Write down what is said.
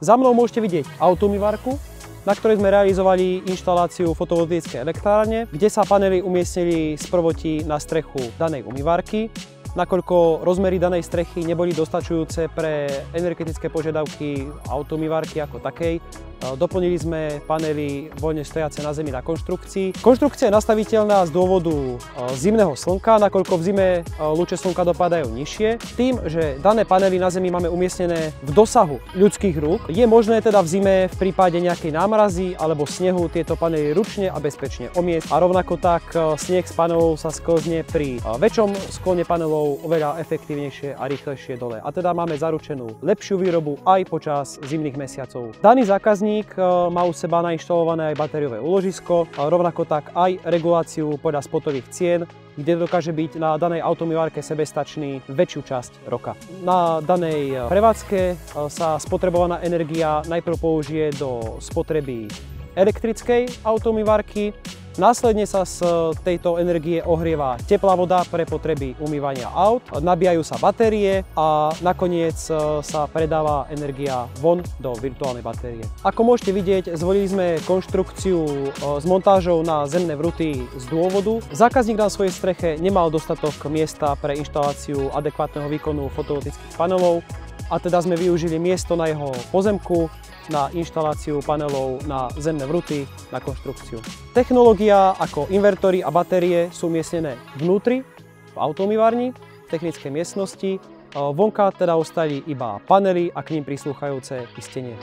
Za mnou môžete vidieť autoumývarku, na ktorej sme realizovali inštaláciu fotovoltaickej elektrárne, kde sa panely umiestnili z prvotí na strechu danej umývarky. Nakoľko rozmery danej strechy neboli dostačujúce pre energetické požiadavky autoumývarky ako takej, doplnili sme panely voľne stojace na zemi na konštrukcii. Konštrukcia je nastaviteľná z dôvodu zimného slnka, nakoľko v zime lúče slnka dopadajú nižšie. Tým, že dané panely na zemi máme umiestnené v dosahu ľudských rúk, je možné teda v zime v prípade nejakej námrazy alebo snehu tieto panely ručne a bezpečne omiesť. A rovnako tak sneh z panelov sa sklzne pri väčšom sklone panelov oveľa efektívnejšie a rýchlejšie dole. A teda máme zaručenú lepšiu výrobu aj počas zimných mesiacov. Daný zákazník má u seba nainštalované aj batériové úložisko, rovnako tak aj reguláciu podľa spotových cien, kde dokáže byť na danej autoumývarke sebestačný väčšiu časť roka. Na danej prevádzke sa spotrebovaná energia najprv použije do spotreby elektrickej autoumývarky. Následne sa z tejto energie ohrieva teplá voda pre potreby umývania aut, nabíjajú sa batérie a nakoniec sa predáva energia von do virtuálnej batérie. Ako môžete vidieť, zvolili sme konštrukciu s montážou na zemné vruty z dôvodu. Zákazník na svojej streche nemal dostatok miesta pre inštaláciu adekvátneho výkonu fotovoltaických panelov a teda sme využili miesto na jeho pozemku na inštaláciu panelov na zemné vruty, na konštrukciu. Technológia ako invertory a batérie sú umiestnené vnútri, v autoumývarni, v technickej miestnosti. Vonka teda ostali iba panely a k ním prislúchajúce istenie.